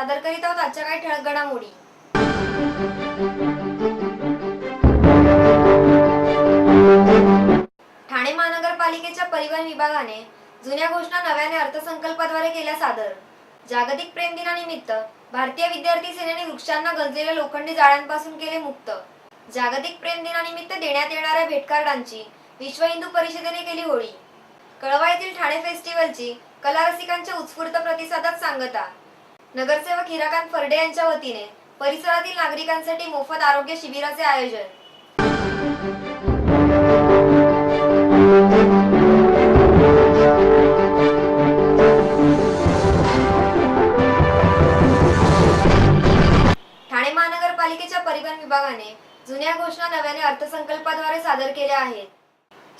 सादर करीत आहोत आजच्या काही ठळक घडामोडी। ठाणे महानगरपालिकेच्या परिवहन विभागाने जुन्या घोषणा नव्याने अर्थसंकल्पाद्वारे केल्या सादर। जागतिक प्रेम दिनानिमित्त भारतीय विद्यार्थी सेनेने वृक्षांना गंजलेल्या लोखंडी जाळ्यांपासून केले मुक्त। जागतिक प्रेम दिनानिमित्त देण्यात येणाऱ्या भेटकार्डांची विश्व हिंदू परिषदेने केली होळी। कळवा येथील ठाणे फेस्टिवलची कला रसिकांच्या उत्स्फूर्त प्रतिसादात सांगता। नगरसेवक हिराकांत फर्डे यांच्या वतीने परिसरातील नागरिकांसाठी मोफत आरोग्य शिबिराचे आयोजन। ठाणे महानगरपालिकेच्या परिवहन विभागाने जुन्या घोषणा नव्याने अर्थसंकल्पाद्वारे सादर केल्या आहेत।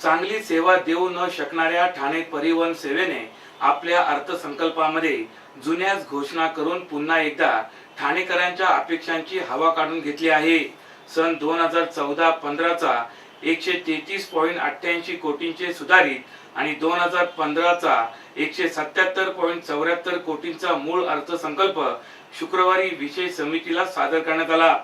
चांगली सेवा देऊ न शकणाऱ्या ठाणे परिवहन सेवेने आपल्या अर्थसंकल्पामध्ये जुन्याच घोषणा करून पुन्हा एकदा ठाणेकरांच्या अपेक्षांची हवा काढून घेतली आहे। सन 2014-15 चा 133.88 कोटींचे सुधारित आणि 2015 चा 177.74 कोटींचा मूळ अर्थसंकल्प शुक्रवारी विशेष समितीला सादर करण्यात आला।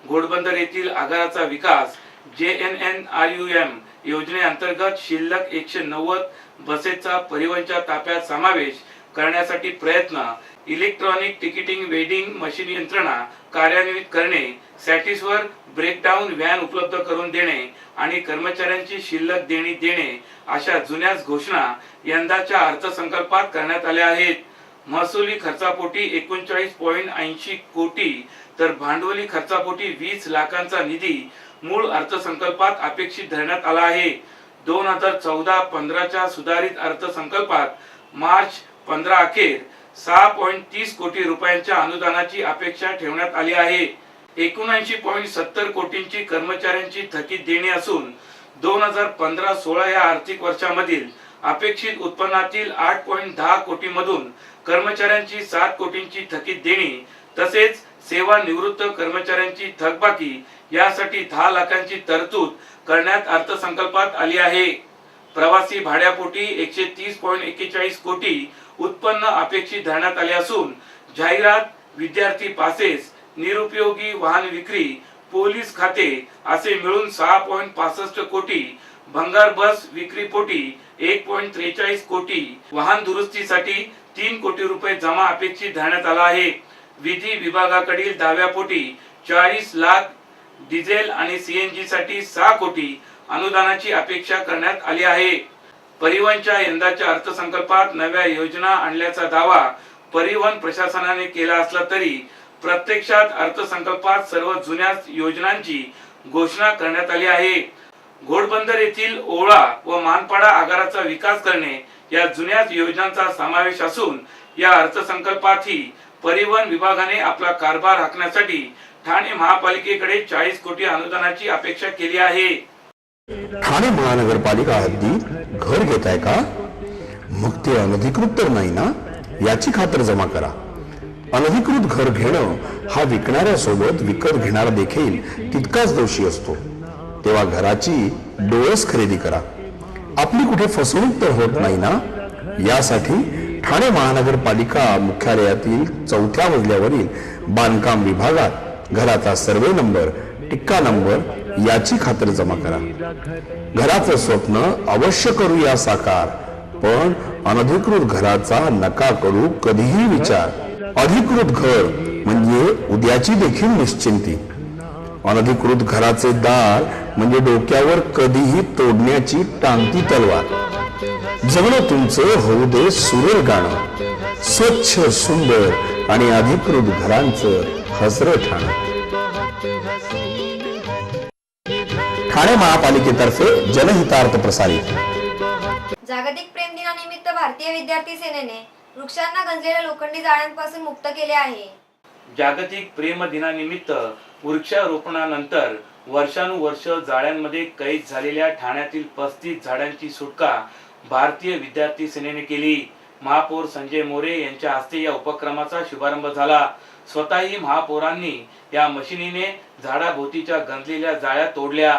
घोडबंदर येथील आगाराचा विकास JNNRUM योजनेअंतर्गत शिल्लक 190 बसेसचा परिवहनच्या ताफ्यात समावेश करण्यासाठी प्रयत्न, इलेक्ट्रॉनिक तिकीटिंग वेडिंग मशीन यंत्रणा कार्यान्वित करणे, सॅटिसवर ब्रेकडाऊन व्हॅन उपलब्ध करून देणे आणि कर्मचाऱ्यांची शिल्लक देणी देणे अशा जुन्याच घोषणा यंदाच्या अर्थसंकल्पात करण्यात आल्या आहेत। महसुली खर्चापोटी 39.80 कोटी तर भांडवली खर्चापोटी 20 लाखांचा निधी मूळ अर्थसंकल्पात अपेक्षित धरण्यात आला आहे। 2014-15 च्या सुधारित अर्थसंकल्पात मार्च 15 अखेर 6.30 कोटी रुपयांच्या अनुदानाची अपेक्षा ठेवण्यात आली आहे। 79.70 कोटींची कर्मचाऱ्यांची थकीत देणी असून 2015-16 या आर्थिक वर्षामधील अपेक्षित उत्पन्नातील 8.10 कोटी मधून कर्मचाऱ्यांची 7 कोटींची थकीत देणी तसेच सेवानिवृत्त कर्मचाऱ्यांची थकबाकी यासाठी 10 लाखांची तरतूद करण्यात अर्थसंकल्पात आली आहे। प्रवासी भाड्यापोटी 130.41 कोटी उत्पन्न अपेक्षित धरण्यात आले असून जाहिरात, विद्यार्थी पासेस, निरुपयोगी वाहन विक्री, पोलीस खाते असे मिळून 6.65 कोटी, भंगार बस विक्रीपोटी 1.43 कोटी, वाहन दुरुस्तीसाठी 3 कोटी रुपये जमा अपेक्षित धरण्यात आला आहे। विधी विभागाकडील दाव्यापोटी 40 लाख, डिझेल आणि CNG साठी 6 कोटी अनुदानाची अपेक्षा करण्यात आली आहे। परिवहनच्या यंदाच्या अर्थसंकल्पात नव्या योजना आणल्याचा दावा परिवहन प्रशासनाने केला असला तरी प्रत्यक्षात अर्थसंकल्पात सर्व जुन्याच योजनांची घोषणा करण्यात आली आहे। घोडबंदर येथील ओळा व मानपाडा आगाराचा विकास करणे या जुन्याच योजनांचा समावेश असून या अर्थसंकल्पातही परिवहन विभागाने आपला कारभार राखण्यासाठी ठाणे महापालिकेकडे 40 कोटी अनुदानाची अपेक्षा केली आहे। ठाणे महानगरपालिका हद्दीत घर घेताय का? मग ते अनधिकृत तर नाही ना, याची खातर जमा करा। अनधिकृत घर घेणं हा विकणाऱ्यासोबत विकत घेणारा देखील तितकाच दोषी असतो। तेव्हा घराची डोळस खरेदी करा। आपली कुठे फसवणूक तर होत नाही ना, यासाठी ठाणे महानगरपालिका मुख्यालयातील 4थ्या मजल्यावरील बांधकाम विभागात घराचा सर्वे नंबर, टिक्का नंबर याची खातर जमा करा। घराचं स्वप्न अवश्य करूया साकार, पण अनधिकृत घराचा नका करू कधीही विचार। अधिकृत घर म्हणजे उद्याची देखील निश्चिंती। अनधिकृत घराचे दार म्हणजे डोक्यावर कधीही तोडण्याची टांगती तलवार। जगणं तुमचं होऊ दे सुरेल गाणं, स्वच्छ सुंदर आणि अधिकृत घरांचं हसरं ठाणं। ठाणे महापालिकेतर्फे जनहितार्थ प्रसारित। जागतिक प्रेम दिनानिमित्त भारतीय विद्यार्थी सेनेने वृक्षांना गंजलेल्या लोखंडी जाळ्यांपासून मुक्त केले आहे। जागतिक प्रेम दिनानिमित्त वृक्षारोपणानंतर वर्षानुवर्ष जाळ्यांमध्ये कैद झालेल्या ठाण्यातील 35 झाडांची सुटका भारतीय विद्यार्थी सेनेने केली। महापौर संजय मोरे यांच्या हस्ते या उपक्रमाचा शुभारंभ झाला। स्वतःही महापौरांनी या मशिनीने झाडाभोवतीच्या गंजलेल्या जाळ्या तोडल्या।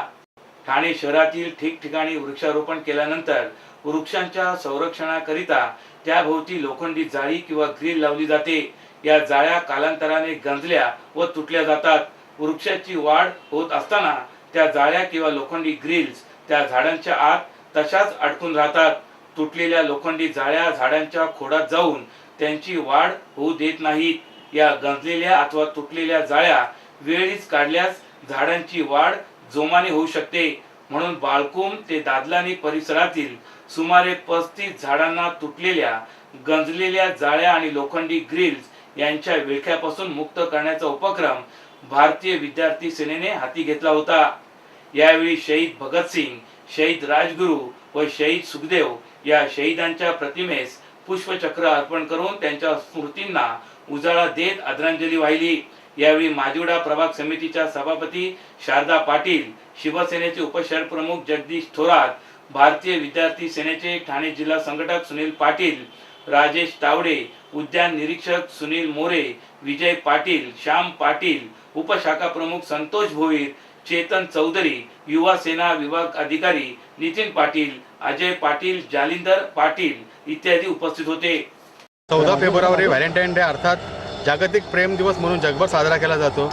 ठाणे शहरातील ठिकठिकाणी वृक्षारोपण केल्यानंतर वृक्षांच्या संरक्षणाकरिता त्याभोवती लोखंडी जाळी किंवा ग्रिल लावली जाते। या जाळ्या कालांतराने गंजल्या व तुटल्या जातात. वृक्षाची वाढ होत असताना त्या जाळ्या किंवा लोखंडी ग्रिल्स त्या झाडांच्या आत तशाच अडकून राहतात. तुटलेल्या लोखंडी जाळ्या झाडांच्या खोडात जाऊन त्यांची वाढ होऊ देत नाहीत. या गंजलेल्या अथवा तुटलेल्या जाळ्या वेळीच काढल्यास झाडांची वाढ जोमाने होऊ शकते. म्हणून बाळकुम ते दादलानी परिसरातील सुमारे 35 झाडांना तुटलेल्या गंजलेल्या जाळ्या आणि लोखंडी ग्रिल्स यांच्या विळख्यापासून मुक्त करण्याचा उपक्रम भारतीय विद्यार्थी सेनेने हाती घेतला होता. यावेळी शहीद भगतसिंग, शहीद राजगुरू व शहीद सुखदेव या शहीदांच्या प्रतिमेस पुष्पचक्र अर्पण करून त्यांच्या स्मृतींना उजाळा देत आदरांजली वाहिली. यावेळी माजिवडा प्रभाग समितीच्या सभापती शारदा पाटील, शिवसेनेचे उपशहर प्रमुख जगदीश थोरात, भारतीय विद्यार्थी सेनेचे ठाणे जिल्हा संघटक सुनील पाटील, राजेश तावडे, उद्यान निरीक्षक सुनील मोरे, विजय पाटील, श्याम पाटील, उपशाखा प्रमुख संतोष भोईर, चेतन चौधरी, युवा सेना विभाग अधिकारी नितीन पाटील, अजय पाटील, जालिंदर पाटील इत्यादी उपस्थित होते. 14 फेब्रुवारी व्हॅलेंटाईन डे अर्थात जागतिक प्रेम दिवस म्हणून जगभर साजरा केला जातो.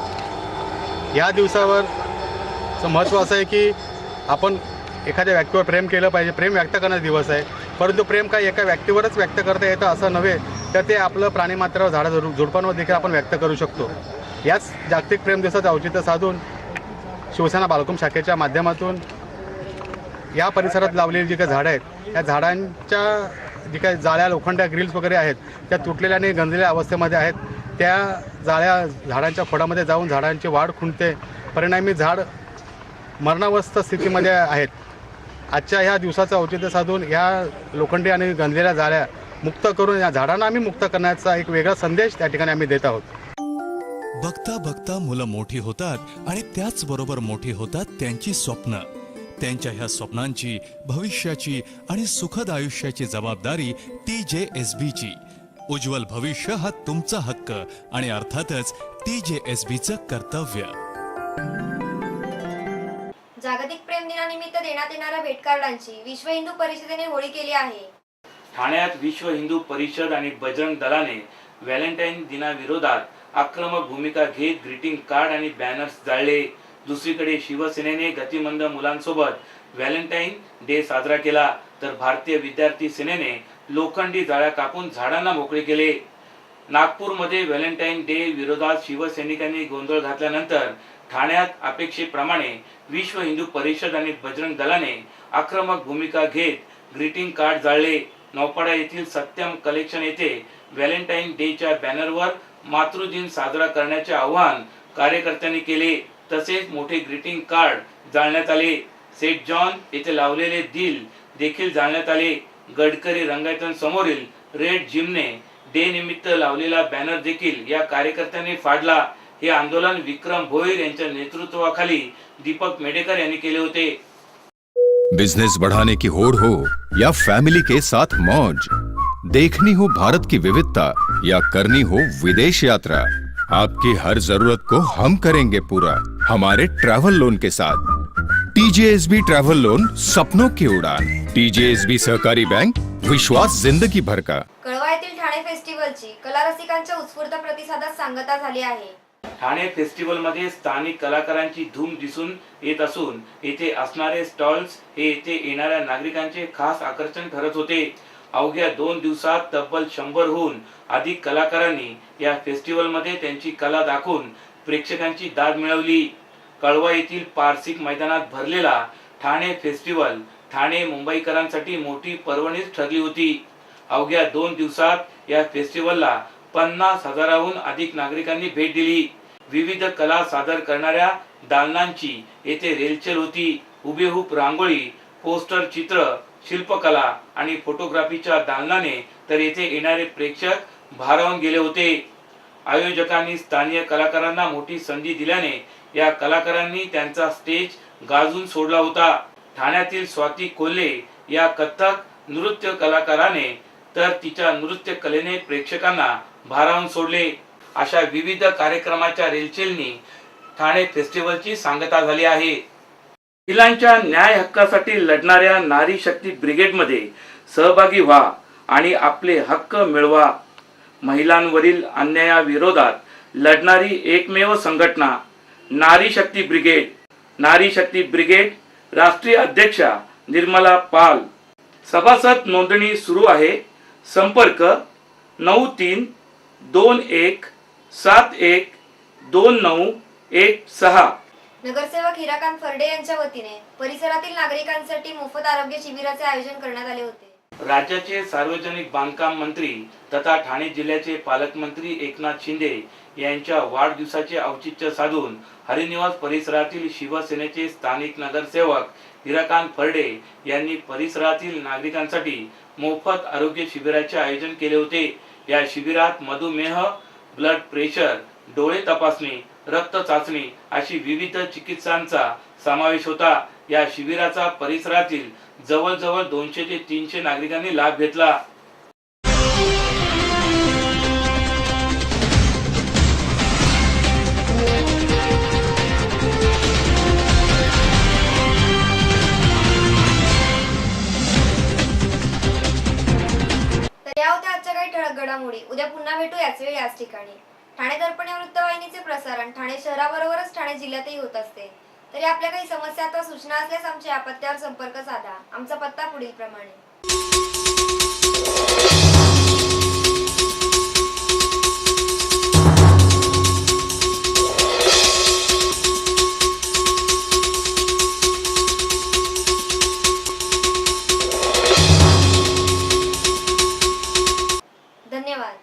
या दिवसावर महत्त्व असं आहे की आपण एखाद्या व्यक्तीवर प्रेम केलं पाहिजे. प्रेम व्यक्त करण्याचा दिवस आहे. परंतु प्रेम काय एका व्यक्तीवरच व्यक्त करता येतं असं नव्हे, तर ते आपलं प्राणीमात्रावर, झाडं झुडपांवर देखील आपण व्यक्त करू शकतो. याच जागतिक प्रेम दिवसाचं औचित्य साधून शिवसेना बाळकुम शाखेच्या माध्यमातून या परिसरात लावलेली जी काही झाडं आहेत, या झाडांच्या जी काही जाळ्या, लोखंड्या ग्रिल्स वगैरे आहेत, त्या तुटलेल्या आणि गंजलेल्या अवस्थेमध्ये आहेत. त्या जाळ्या झाडांच्या खोडामध्ये जाऊन झाडांची वाढ खुंटते. परिणामी झाड मरणावस्थ स्थितीमध्ये आहेत. आजच्या ह्या दिवसाचं औचित्य साधून ह्या लोखंडी आणि गंजलेल्या जाळ्या मुक्त करून या झाडांना आम्ही मुक्त करण्याचा एक वेगळा संदेश त्या ठिकाणी आम्ही देत आहोत. बघता बघता मुलं मोठी होतात आणि त्याचबरोबर मोठी होतात त्यांची स्वप्न. त्यांच्या ह्या स्वप्नांची, भविष्याची आणि सुखद आयुष्याची जबाबदारी TJSBची. उज्ज्वल भविष्य हा तुमचा हक्क आणि अर्थातच TJSBचं कर्तव्य. जागतिक प्रेम दिनानिमित्त देण्यात येणाऱ्या भेटकार्डांची विश्व हिंदू परिषदेने होळी केली आहे. ठाण्यात विश्व हिंदू परिषद आणि बजरंग दलाने व्हॅलेंटाईन दिनाविरोधात आक्रमक भूमिका घेत ग्रीटिंग कार्ड आणि बॅनर्स जाळले. दुसरीकडे शिवसेनेने गतिमंद मुलांसोबत व्हॅलेंटाईन डे साजरा केला, तर भारतीय विद्यार्थी सेनेने लोखंडी जाळ्या कापून झाडांना मोकळे केले. नागपूरमध्ये व्हॅलेंटाईन डे विरोधात शिवसैनिकांनी गोंधळ घातल्यानंतर ठाण्यात अपेक्षेप्रमाणे विश्व हिंदू परिषद आणि बजरंग दलाने आक्रमक भूमिका घेत ग्रीटिंग कार्ड जाळले. नौपाडा येथील सत्यम कलेक्शन येथे व्हॅलेंटाईन डेच्या बॅनरवर मातृदिन साजरा करण्याचे आवाहन कार्यकर्त्यांनी केले. तसेच मोठे ग्रीटिंग कार्ड जाळण्यात आले. सेंट जॉन येथे लावलेले दिल देखील जाळण्यात आले. गडकरी रंगायतन समोरील रेड जिमने डे निमित्त लावलेला बॅनर देखील या कार्यकर्त्यांनी फाडला. हे आंदोलन विक्रम भोईर यांच्या नेतृत्वाखाली दीपक मेडेकर यांनी केले होते. बिजनेस बढ़ाने की होड़ हो या फैमिली के साथ मौज, देखनी हो भारत की विविधता या करनी हो विदेश यात्रा, आपकी हर जरूरत को हम करेंगे पूरा हमारे ट्रैवल लोन के साथ. TJSB ट्रैवल लोन, सपनों की उड़ान. TJSB सहकारी बैंक, विश्वास जिंदगी भर का. कळवा येथील ठाणे फेस्टिवलची कला रसिकांच्या उत्स्फूर्त प्रतिसादात सांगता झाली आहे. ठाणे फेस्टिवल मध्ये स्थानिक कलाकारांची धूम दिसून येत असून येथे असणारे स्टॉल्स हे येथे येणाऱ्या नागरिकांचे खास आकर्षण ठरत होते. अवघ्या 2 दिवसात तब्बल 100हून अधिक कलाकारांनी या फेस्टिवल मध्ये त्यांची कला दाखवून प्रेक्षकांची दाद मिळवली. कळवा येथील पारसिक मैदानात भरलेला ठाणे फेस्टिवल ठाणे मुंबईकरांसाठी मोठी पर्वणीच ठरली होती. अवघ्या 2 दिवसात या फेस्टिवलला 50,000हून अधिक नागरिकांनी भेट दिली. विविध कला सादर करणाऱ्या दालनांची येथे रेलचेल होती. हुबेहूब रांगोळी, पोस्टर चित्र, शिल्पकला आणि फोटोग्राफीच्या दालनाने तर येथे येणारे प्रेक्षक भारावून गेले होते. आयोजकांनी स्थानिक कलाकारांना मोठी संधी दिल्याने या कलाकारांनी त्यांचा स्टेज गाजून सोडला होता. ठाण्यातील स्वाती कोल्हे या कथ्थक नृत्य कलाकाराने तर तिच्या नृत्य कलेने प्रेक्षकांना भारावून सोडले. अशा विविध कार्यक्रमाच्या रेलचेलनी ठाणे फेस्टिवलची सांगता झाली आहे. महिलांच्या न्याय हक्कासाठी लढणाऱ्या नारी शक्ती ब्रिगेडमध्ये सहभागी व्हा आणि आपले हक्क मिळवा. महिलांवरील अन्यायाविरोधात लढणारी एकमेव संघटना नारी शक्ती ब्रिगेड. नारी शक्ती ब्रिगेड राष्ट्रीय अध्यक्षा निर्मला पाल. सभासद नोंदणी सुरू आहे. संपर्क 9321712916. नगरसेवक हिराकांत फर्डे यांच्या वतीने परिसरातील नागरिकांसाठी मोफत आरोग्य शिबिराचे आयोजन करण्यात आले होते. राज्याचे सार्वजनिक बांधकाम मंत्री तथा ठाणे जिल्ह्याचे पालकमंत्री एकनाथ शिंदे यांच्या वाढदिवसाचे औचित्य साधून हरिनिवास परिसरातील शिवसेनेचे स्थानिक नगरसेवक हिराकांत फर्डे यांनी परिसरातील नागरिकांसाठी मोफत आरोग्य शिबिराचे आयोजन केले होते. या शिबिरात मधुमेह, ब्लड प्रेशर, डोळे तपासणी, रक्त चाचणी अशी विविध चिकित्सांचा समावेश होता. या शिबिराचा परिसरातील जवळजवळ 200 ते 300 नागरिकांनी लाभ घेतला. तर या होत्या आजच्या काही ठळक घडामोडी. उद्या पुन्हा भेटू याच वेळी याच ठिकाणी. ठाणे दर्पण या वृत्तवाहिनीचे प्रसारण ठाणे शहराबरोबरच ठाणे जिल्ह्यातही होत असते. तरी आपल्या काही समस्या अथवा सूचना असल्यास आमच्या या पत्त्यावर संपर्क साधा. आमचा पत्ता पुढील प्रमाणे. धन्यवाद.